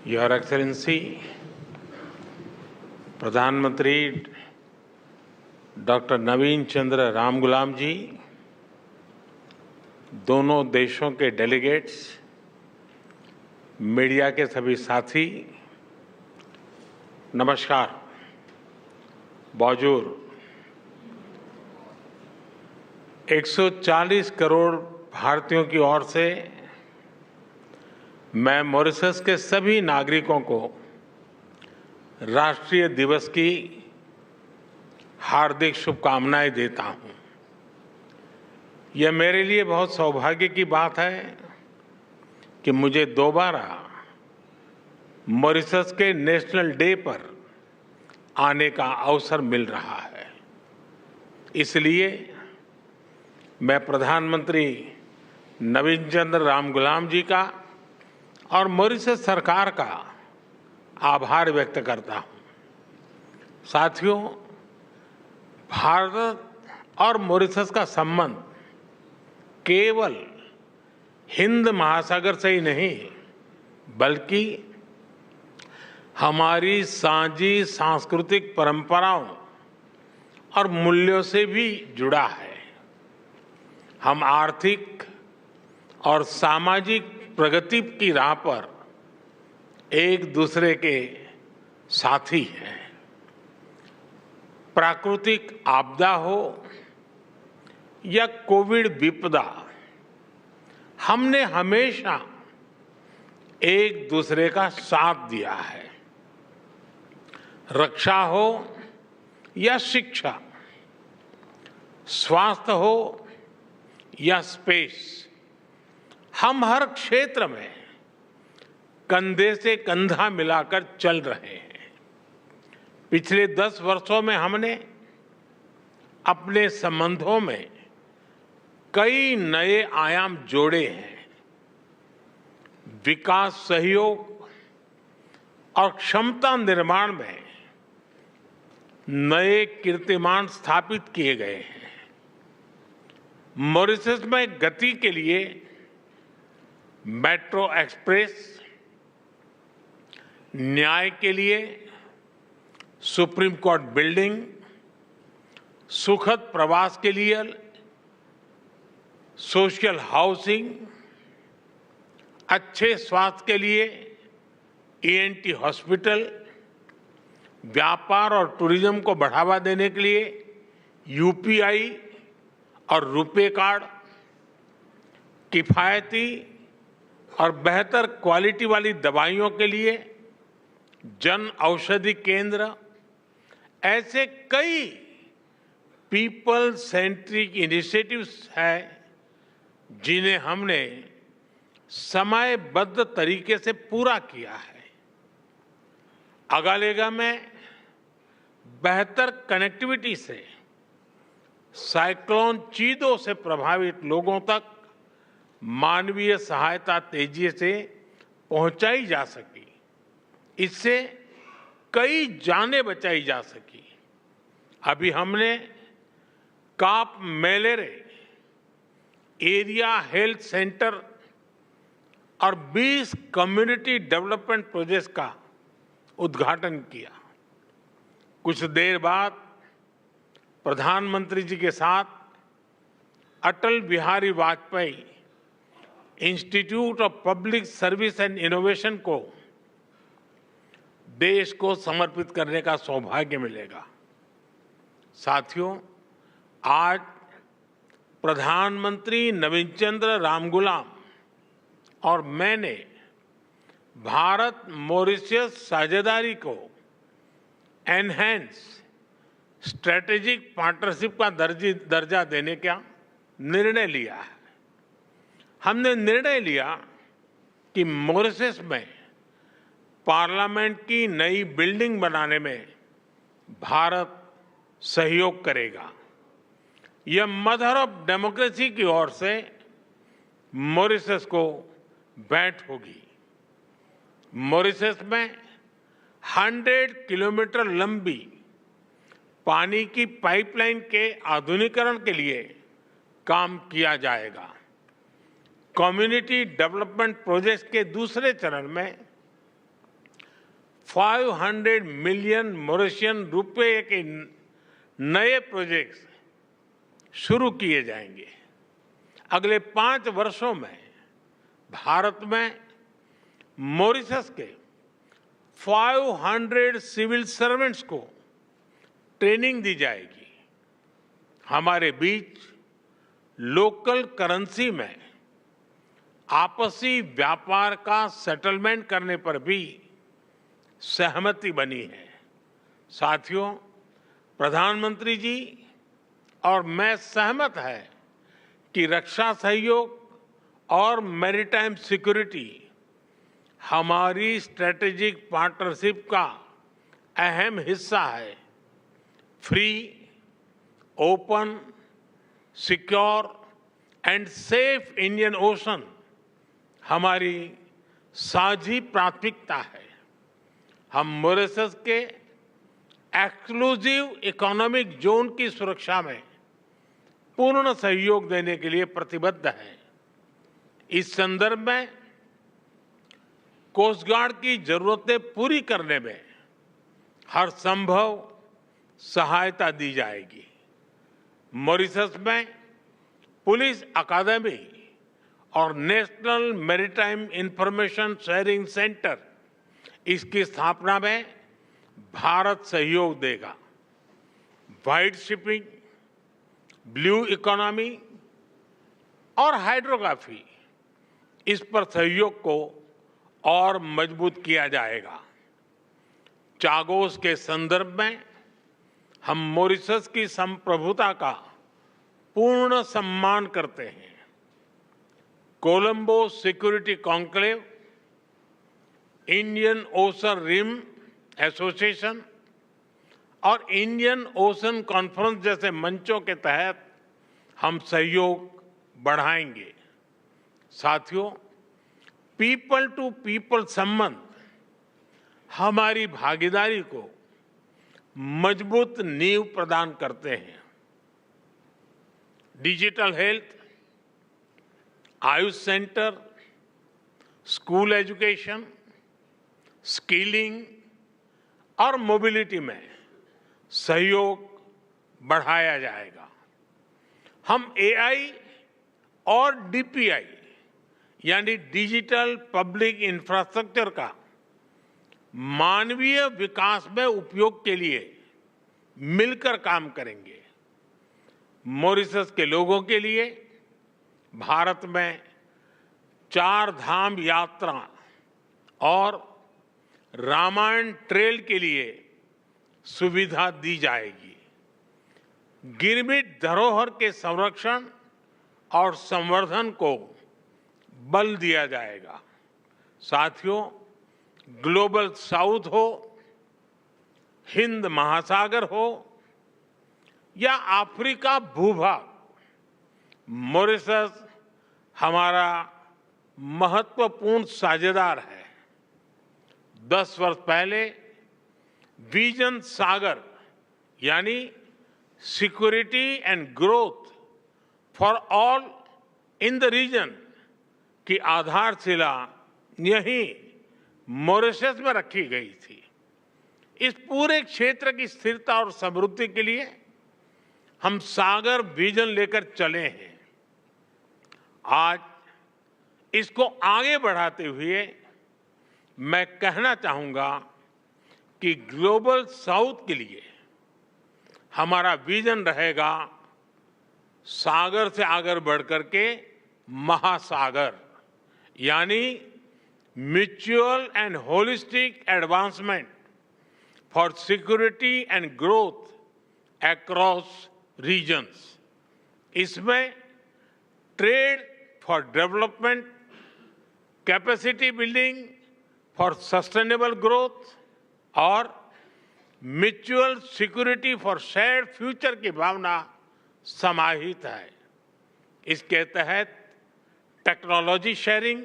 Your excellency, प्रधानमंत्री doctor नवीन चंद्र रामगुलाम जी, दोनों देशों के डेलीगेट्स, मीडिया के सभी साथी, नमस्कार। बौजूर 140 करोड़ भारतीयों की ओर से मैं मॉरिशस के सभी नागरिकों को राष्ट्रीय दिवस की हार्दिक शुभकामनाएं देता हूं। यह मेरे लिए बहुत सौभाग्य की बात है कि मुझे दोबारा मॉरिशस के नेशनल डे पर आने का अवसर मिल रहा है। इसलिए मैं प्रधानमंत्री नवीन चंद्र रामगुलाम जी का और मॉरिशस सरकार का आभार व्यक्त करता हूं। साथियों, भारत और मॉरिशस का संबंध केवल हिंद महासागर से ही नहीं, बल्कि हमारी साझी सांस्कृतिक परंपराओं और मूल्यों से भी जुड़ा है। हम आर्थिक और सामाजिक प्रगति की राह पर एक दूसरे के साथी हैं। प्राकृतिक आपदा हो या कोविड विपदा, हमने हमेशा एक दूसरे का साथ दिया है। रक्षा हो या शिक्षा, स्वास्थ्य हो या स्पेस, हम हर क्षेत्र में कंधे से कंधा मिलाकर चल रहे हैं। पिछले 10 वर्षों में हमने अपने संबंधों में कई नए आयाम जोड़े हैं। विकास सहयोग और क्षमता निर्माण में नए कीर्तिमान स्थापित किए गए हैं। मॉरिशस में गति के लिए मेट्रो एक्सप्रेस, न्याय के लिए सुप्रीम कोर्ट बिल्डिंग, सुखद प्रवास के लिए सोशल हाउसिंग, अच्छे स्वास्थ्य के लिए ENT हॉस्पिटल, व्यापार और टूरिज्म को बढ़ावा देने के लिए UPI और रुपे कार्ड, किफायती और बेहतर क्वालिटी वाली दवाइयों के लिए जन औषधि केंद्र, ऐसे कई पीपल सेंट्रिक इनिशिएटिव्स हैं जिन्हें हमने समयबद्ध तरीके से पूरा किया है। अगालेगा में बेहतर कनेक्टिविटी से साइक्लोन चीदो से प्रभावित लोगों तक मानवीय सहायता तेजी से पहुंचाई जा सकी। इससे कई जानें बचाई जा सकी। अभी हमने काप मेलेरे एरिया हेल्थ सेंटर और 20 कम्युनिटी डेवलपमेंट प्रोजेक्ट्स का उद्घाटन किया। कुछ देर बाद प्रधानमंत्री जी के साथ Atal Bihari Vajpayee institute of public service and innovation को देश को समर्पित करने का सौभाग्य मिलेगा। साथियों, आज प्रधानमंत्री नवीन चंद्र रामगुलाम और मैंने भारत मॉरिशस साझेदारी को एनहेंस स्ट्रेटेजिक पार्टनरशिप का दर्जा देने का निर्णय लिया है। हमने निर्णय लिया कि मॉरिशस में पार्लियामेंट की नई बिल्डिंग बनाने में भारत सहयोग करेगा। यह मदर ऑफ डेमोक्रेसी की ओर से मॉरिशस को भेंट होगी। मॉरिशस में 100 किलोमीटर लंबी पानी की पाइपलाइन के आधुनिकीकरण के लिए काम किया जाएगा। कम्युनिटी डेवलपमेंट प्रोजेक्ट्स के दूसरे चरण में 500 मिलियन मॉरिशियन रुपए के नए प्रोजेक्ट्स शुरू किए जाएंगे। अगले 5 वर्षों में भारत में मॉरिशस के 500 सिविल सर्वेंट्स को ट्रेनिंग दी जाएगी। हमारे बीच लोकल करेंसी में आपसी व्यापार का सेटलमेंट करने पर भी सहमति बनी है। साथियों, प्रधानमंत्री जी और मैं सहमत है कि रक्षा सहयोग और मैरीटाइम सिक्योरिटी हमारी स्ट्रेटेजिक पार्टनरशिप का अहम हिस्सा है। Free, open, secure and safe Indian ocean हमारी साझी प्राथमिकता है। हम मॉरिशस के एक्सक्लूसिव इकोनॉमिक जोन की सुरक्षा में पूर्ण सहयोग देने के लिए प्रतिबद्ध हैं। इस संदर्भ में कोस्ट गार्ड की जरूरतें पूरी करने में हर संभव सहायता दी जाएगी। मॉरिशस में पुलिस अकादमी और national maritime information sharing centre, इसकी स्थापना में भारत सहयोग देगा। व्हाइट शिपिंग, ब्लू इकोनॉमी और हाइड्रोग्राफी, इस पर सहयोग को और मजबूत किया जाएगा। चागोस के संदर्भ में हम मॉरिशस की संप्रभुता का पूर्ण सम्मान करते हैं। Colombo security conclave, Indian Ocean Rim Association और इंडियन ओशन कॉन्फ्रेंस जैसे मंचों के तहत हम सहयोग बढ़ाएंगे। साथियों, पीपल टू पीपल संबंध हमारी भागीदारी को मजबूत नींव प्रदान करते हैं। Digital health, Ayush centre, school education, skilling और मोबिलिटी में सहयोग बढ़ाया जाएगा। हम एआई और डीपीआई यानी डिजिटल पब्लिक इंफ्रास्ट्रक्चर का मानवीय विकास में उपयोग के लिए मिलकर काम करेंगे। मॉरिशस के लोगों के लिए भारत में 4 धाम यात्रा और रामायण ट्रेल के लिए सुविधा दी जाएगी। गिरमिट धरोहर के संरक्षण और संवर्धन को बल दिया जाएगा। साथियों, ग्लोबल साउथ हो, हिंद महासागर हो या अफ्रीका भूभाग, मॉरिशस हमारा महत्वपूर्ण साझेदार है। 10 वर्ष पहले विजन सागर यानी security and growth for all in the region की आधारशिला यहीं मॉरिशस में रखी गई थी। इस पूरे क्षेत्र की स्थिरता और समृद्धि के लिए हम सागर विजन लेकर चले हैं। आज इसको आगे बढ़ाते हुए मैं कहना चाहूंगा कि ग्लोबल साउथ के लिए हमारा विजन रहेगा सागर से आगे बढ़कर के महासागर, यानी mutual and holistic advancement for security and growth across regions. इसमें trade for development, capacity building for sustainable growth और mutual security for shared future की भावना समाहित है। इसके तहत टेक्नोलॉजी शेयरिंग,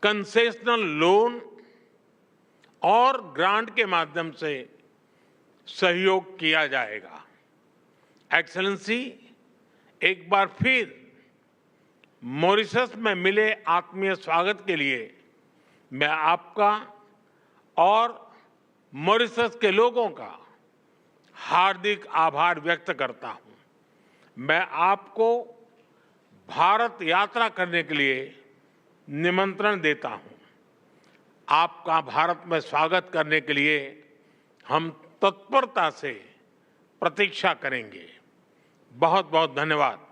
कंसेशनल लोन और ग्रांट के माध्यम से सहयोग किया जाएगा। एक्सेलेंसी, एक बार फिर मॉरिशस में मिले आत्मीय स्वागत के लिए मैं आपका और मॉरिशस के लोगों का हार्दिक आभार व्यक्त करता हूं। मैं आपको भारत यात्रा करने के लिए निमंत्रण देता हूं। आपका भारत में स्वागत करने के लिए हम तत्परता से प्रतीक्षा करेंगे। बहुत बहुत धन्यवाद।